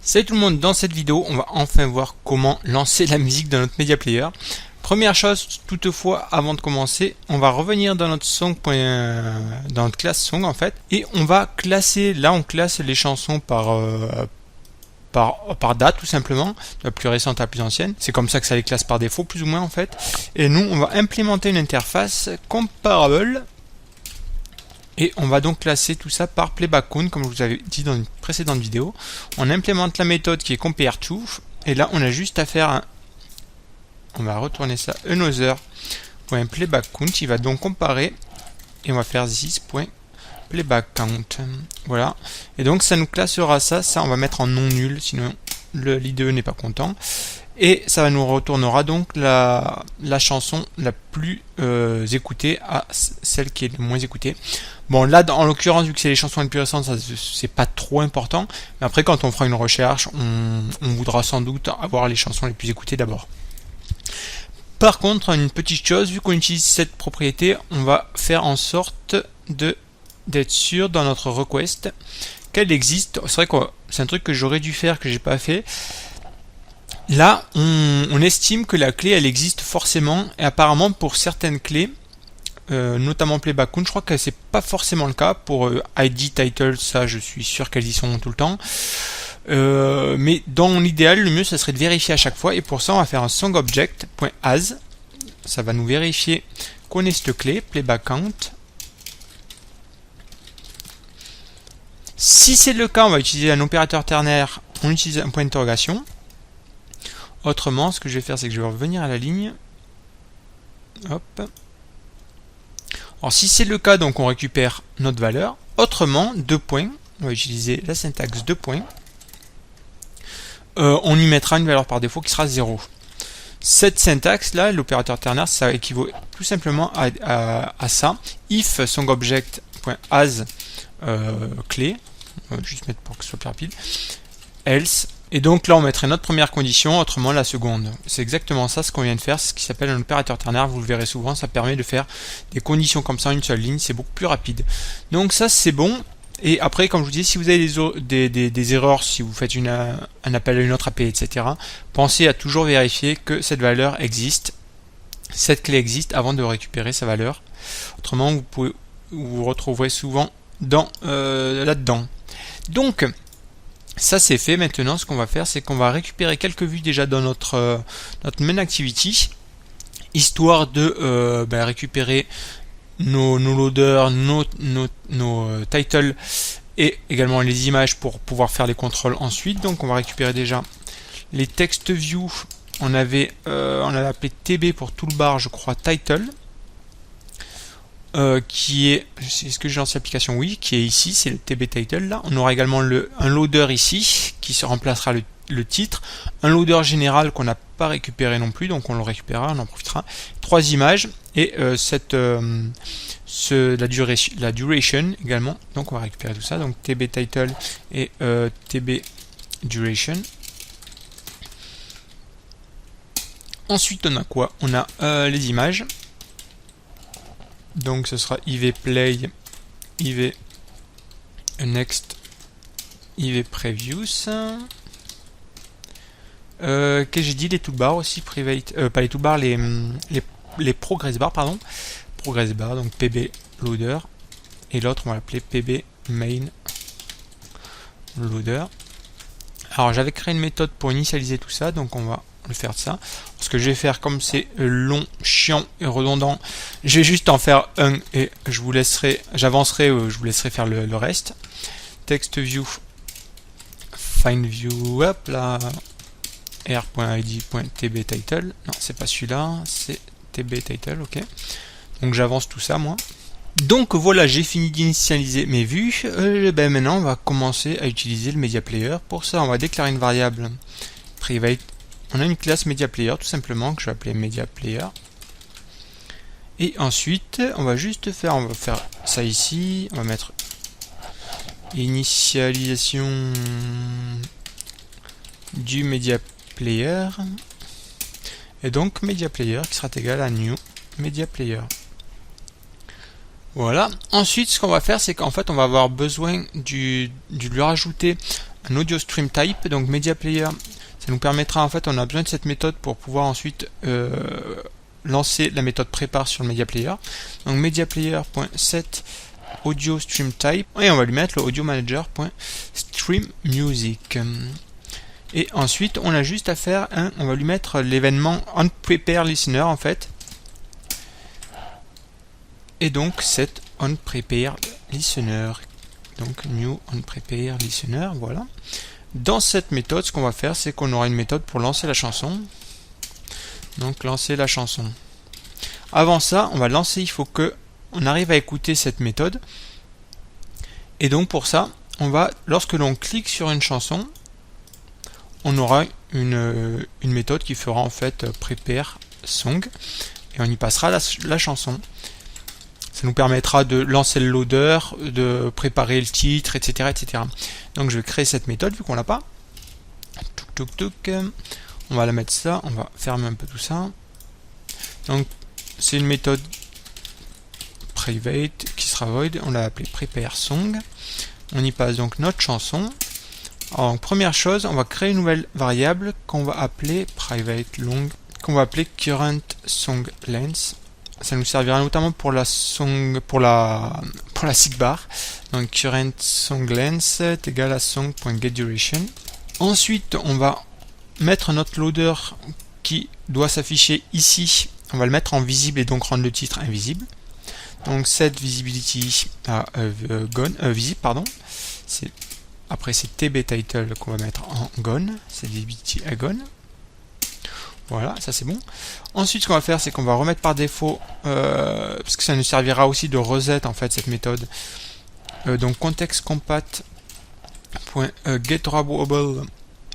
Salut tout le monde, dans cette vidéo, on va enfin voir comment lancer la musique dans notre Media Player. Première chose, toutefois, avant de commencer, on va revenir dans notre song, dans notre classe song en fait, et on va classer, là on classe les chansons par date tout simplement, de la plus récente à la plus ancienne. C'est comme ça que ça les classe par défaut plus ou moins en fait. Et nous, on va implémenter une interface comparable. Et on va donc classer tout ça par playback count, comme je vous avais dit dans une précédente vidéo. On implémente la méthode qui est compareTo, et là on a juste à faire on va retourner ça another.playbackCount, il va donc comparer, et on va faire this.playbackCount. Voilà. Et donc ça nous classera ça on va mettre en non nul, sinon l'IDE n'est pas content. Et ça nous retournera donc la chanson la plus écoutée à celle qui est le moins écoutée. Bon là en l'occurrence vu que c'est les chansons les plus récentes, ça c'est pas trop important. Mais après quand on fera une recherche, on voudra sans doute avoir les chansons les plus écoutées d'abord. Par contre une petite chose, vu qu'on utilise cette propriété, on va faire en sorte d'être sûr dans notre request qu'elle existe. C'est vrai que c'est un truc que j'aurais dû faire que j'ai pas fait. Là, on estime que la clé, elle existe forcément, et apparemment pour certaines clés, notamment playback count, je crois que c'est pas forcément le cas. Pour ID, title, ça, je suis sûr qu'elles y sont tout le temps. Mais dans l'idéal, le mieux, ça serait de vérifier à chaque fois, et pour ça, on va faire un songObject.as. Ça va nous vérifier qu'on ait cette clé, playback count. Si c'est le cas, on va utiliser un opérateur ternaire, on utilise un point d'interrogation. Autrement, ce que je vais faire, c'est que je vais revenir à la ligne. Hop. Alors, si c'est le cas, donc on récupère notre valeur. Autrement, deux points. On va utiliser la syntaxe deux points. On y mettra une valeur par défaut qui sera 0. Cette syntaxe-là, l'opérateur ternaire, ça équivaut tout simplement à ça. If songObject.as clé. On va juste mettre pour que ce soit plus rapide. Else. Et donc là on mettrait notre première condition, autrement la seconde. C'est exactement ça ce qu'on vient de faire, c'est ce qui s'appelle un opérateur ternaire, vous le verrez souvent, ça permet de faire des conditions comme ça en une seule ligne, c'est beaucoup plus rapide. Donc ça c'est bon, et après comme je vous dis, si vous avez des erreurs, si vous faites un appel à une autre API, etc., pensez à toujours vérifier que cette valeur existe, cette clé existe avant de récupérer sa valeur. Autrement vous retrouverez souvent là-dedans. Donc ça c'est fait. Maintenant ce qu'on va faire, c'est qu'on va récupérer quelques vues déjà dans notre main activity, histoire de récupérer nos loaders, nos titles et également les images pour pouvoir faire les contrôles ensuite. Donc on va récupérer déjà les text view. On avait appelé TB pour toolbar, je crois, title. Qui est, est-ce que j'ai lancé l'application? Oui, qui est ici, c'est le TB title là. On aura également un loader ici qui se remplacera le titre, un loader général qu'on n'a pas récupéré non plus, donc on le récupérera, on en profitera. 3 images et la duration également, donc on va récupérer tout ça, donc TB title et TB duration. Ensuite on a quoi? On a les images. Donc ce sera IV play, IV next, IV previews. Que j'ai dit, les toolbars aussi, private, pas les toolbars, les progress bars, pardon. Progress bar, donc PB loader. Et l'autre on va l'appeler PB main loader. Alors j'avais créé une méthode pour initialiser tout ça, donc on va le faire de ça. Ce que je vais faire, comme c'est long, chiant et redondant, je vais juste en faire un et je vous laisserai, j'avancerai, je vous laisserai faire le reste. Text view, find view, hop là, r.id.tb title, non c'est pas celui-là, c'est tb title, ok. Donc j'avance tout ça moi. Donc voilà, j'ai fini d'initialiser mes vues. Maintenant on va commencer à utiliser le media player. Pour ça on va déclarer une variable private. On a une classe media player tout simplement que je vais appeler media player. Et ensuite on va faire ça ici. On va mettre initialisation du media player. Et donc media player qui sera égal à new media player. Voilà. Ensuite, ce qu'on va faire, c'est qu'en fait, on va avoir besoin de lui rajouter un audio stream type. Donc media player, ça nous permettra, en fait, on a besoin de cette méthode pour pouvoir ensuite lancer la méthode prépare sur le media player. Donc media player.set audio stream type, et on va lui mettre le audio manager.stream music. Et ensuite on a juste à faire on va lui mettre l'événement onPreparedListener, en fait, et donc set onPreparedListener, donc new onPreparedListener. Voilà. Dans cette méthode, ce qu'on va faire, c'est qu'on aura une méthode pour lancer la chanson. Donc lancer la chanson. Avant ça, on va lancer, il faut que on arrive à écouter cette méthode. Et donc pour ça, on va, lorsque l'on clique sur une chanson, on aura une méthode qui fera, en fait, prepare song, et on y passera la chanson. Ça nous permettra de lancer le loader, de préparer le titre, etc., etc. Donc je vais créer cette méthode vu qu'on l'a pas. On va la mettre ça, on va fermer un peu tout ça. Donc c'est une méthode private qui sera void, on l'a appelée prepare song. On y passe donc notre chanson. Alors première chose, on va créer une nouvelle variable qu'on va appeler private long, qu'on va appeler current song length. Ça nous servira notamment pour la sigbar. Donc current song length est égal à song.getDuration. Ensuite, on va mettre notre loader qui doit s'afficher ici. On va le mettre en visible et donc rendre le titre invisible. Donc set visibility à visible, pardon. Après c'est tbtitle qu'on va mettre en gone. Set visibility à gone. Voilà, ça c'est bon. Ensuite, ce qu'on va faire, c'est qu'on va remettre par défaut, parce que ça nous servira aussi de reset, en fait, cette méthode. Donc context compat.getDrawable,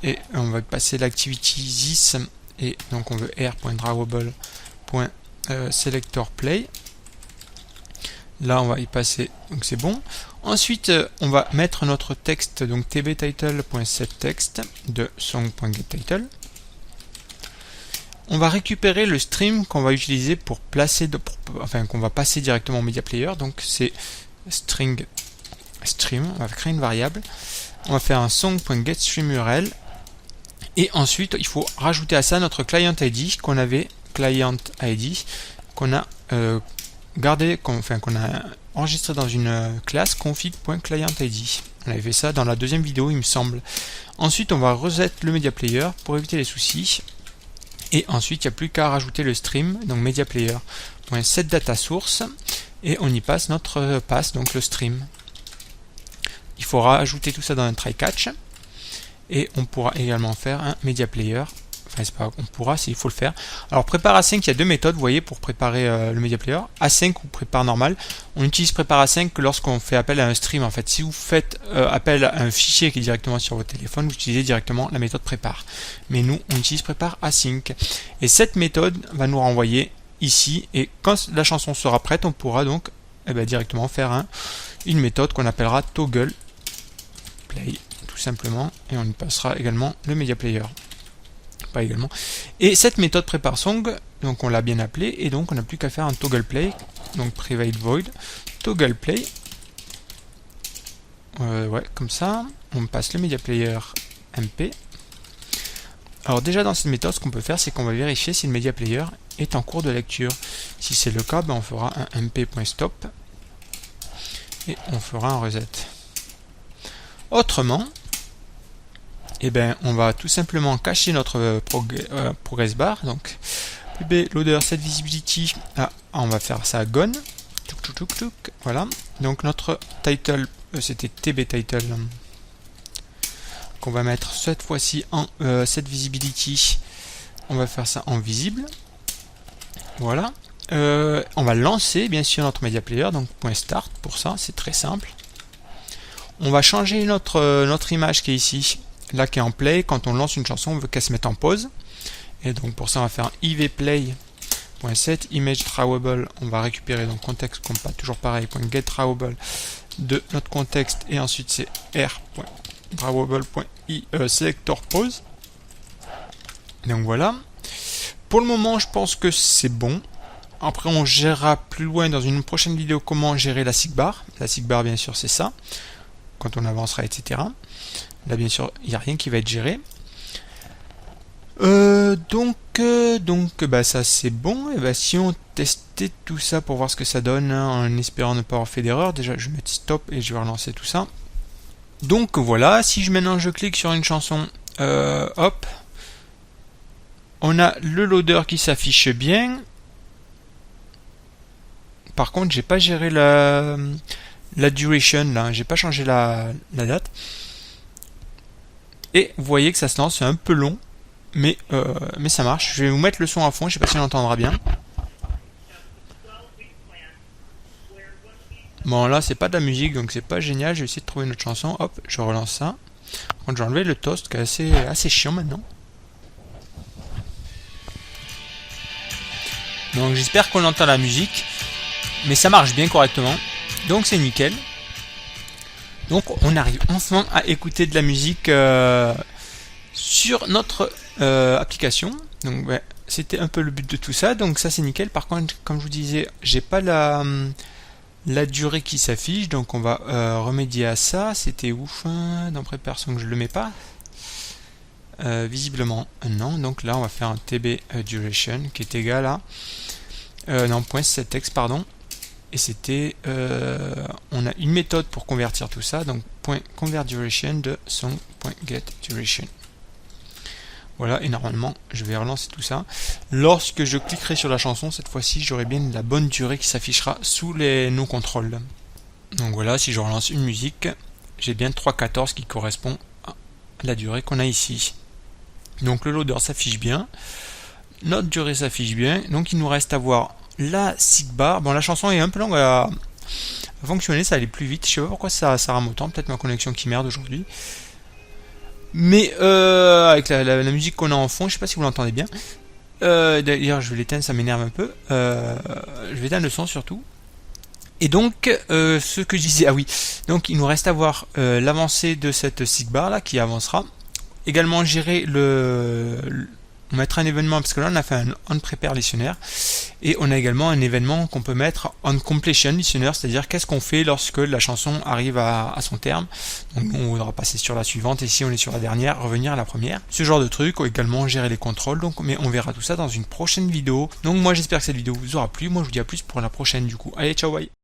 et on va passer l'activity this, et donc on veut r.drawable.selectorPlay. Là, on va y passer, donc c'est bon. Ensuite, on va mettre notre texte, donc tbtitle.setText de song.getTitle. On va récupérer le stream qu'on va utiliser pour placer, qu'on va passer directement au media player. Donc c'est string stream. On va créer une variable. On va faire un song.getStreamURL. Et ensuite, il faut rajouter à ça notre client ID qu'on avait, client ID, qu'on a gardé, qu'on a enregistré dans une classe config.clientID. On avait fait ça dans la deuxième vidéo, il me semble. Ensuite, on va reset le media player pour éviter les soucis. Et ensuite, il n'y a plus qu'à rajouter le stream, donc mediaplayer.setDataSource, et on y passe notre pass, donc le stream. Il faudra ajouter tout ça dans un try-catch, et on pourra également faire un mediaplayer. Enfin, c'est pas, on pourra, s'il faut le faire. Alors, prépare async, il y a deux méthodes, vous voyez, pour préparer le media player. Async ou prépare normal. On utilise prépare async que lorsqu'on fait appel à un stream. En fait, si vous faites appel à un fichier qui est directement sur votre téléphone, vous utilisez directement la méthode prépare. Mais nous, on utilise prépare async. Et cette méthode va nous renvoyer ici. Et quand la chanson sera prête, on pourra donc directement faire une méthode qu'on appellera toggle play, tout simplement. Et on y passera également le media player. Également. Et cette méthode prépare song, donc on l'a bien appelée, et donc on n'a plus qu'à faire un toggle play, donc private void toggle play. Ouais, comme ça, on passe le media player mp. Alors déjà dans cette méthode, ce qu'on peut faire, c'est qu'on va vérifier si le media player est en cours de lecture. Si c'est le cas, on fera un mp.stop et on fera un reset. Autrement, on va tout simplement cacher notre progress bar. Donc pb loader set visibility, on va faire ça à gone. Voilà. Donc notre title, c'était tbtitle, qu'on va mettre cette fois-ci en set visibility. On va faire ça en visible. Voilà. On va lancer bien sûr notre media player, donc .start pour ça, c'est très simple. On va changer notre image qui est ici. Là qui est en play, quand on lance une chanson, on veut qu'elle se mette en pause. Et donc pour ça, on va faire ivplay.set image drawable. On va récupérer donc contexte compat, toujours pareil, .getDrawable de notre contexte. Et ensuite c'est r.drawable.selectorPause. Donc voilà. Pour le moment, je pense que c'est bon. Après, on gérera plus loin dans une prochaine vidéo comment gérer la sigbar. La sigbar, bien sûr, c'est ça. quand on avancera, etc. Là, bien sûr, il n'y a rien qui va être géré. Donc ça c'est bon. Et si on testait tout ça pour voir ce que ça donne, hein, en espérant ne pas avoir fait d'erreur, déjà je vais mettre stop et je vais relancer tout ça. Donc voilà, si maintenant je clique sur une chanson, hop, on a le loader qui s'affiche bien. Par contre, j'ai pas géré la duration là, j'ai pas changé la date. Et vous voyez que ça se lance, c'est un peu long. Mais ça marche. Je vais vous mettre le son à fond, je sais pas si on entendra bien. Bon là c'est pas de la musique donc c'est pas génial, je vais essayer de trouver une autre chanson. Hop, je relance ça. Donc j'ai enlevé le toast qui est assez chiant maintenant. Donc j'espère qu'on entend la musique. Mais ça marche bien correctement. Donc c'est nickel. Donc on arrive enfin à écouter de la musique sur notre application. Donc ouais, c'était un peu le but de tout ça. Donc ça c'est nickel. Par contre, comme je vous disais, j'ai pas la durée qui s'affiche. Donc on va remédier à ça. C'était ouf. Dans préparation que je le mets pas. Visiblement non. Donc là on va faire un tb duration qui est égal à non, .setText pardon. Et c'était on a une méthode pour convertir tout ça. Donc .convertDuration de song.getDuration. Voilà, et normalement, je vais relancer tout ça. Lorsque je cliquerai sur la chanson, cette fois-ci, j'aurai bien la bonne durée qui s'affichera sous nos contrôles. Donc voilà, si je relance une musique, j'ai bien 3.14 qui correspond à la durée qu'on a ici. Donc le loader s'affiche bien, notre durée s'affiche bien, donc il nous reste à voir la sigbar. Bon, la chanson est un peu longue à fonctionner, ça allait plus vite. Je sais pas pourquoi ça rame autant, peut-être ma connexion qui merde aujourd'hui. Mais avec la musique qu'on a en fond, je sais pas si vous l'entendez bien. D'ailleurs, je vais l'éteindre, ça m'énerve un peu. Je vais éteindre le son surtout. Et donc, ce que je disais, ah oui, donc il nous reste à voir l'avancée de cette sigbar là qui avancera. Également gérer on mettra un événement, parce que là on a fait un onPrepare listener, et on a également un événement qu'on peut mettre onCompletion listener, c'est-à-dire qu'est-ce qu'on fait lorsque la chanson arrive à son terme. Donc on voudra passer sur la suivante, et si on est sur la dernière, revenir à la première. Ce genre de truc, ou également gérer les contrôles, donc, mais on verra tout ça dans une prochaine vidéo. Donc moi j'espère que cette vidéo vous aura plu, moi je vous dis à plus pour la prochaine du coup. Allez, ciao, bye.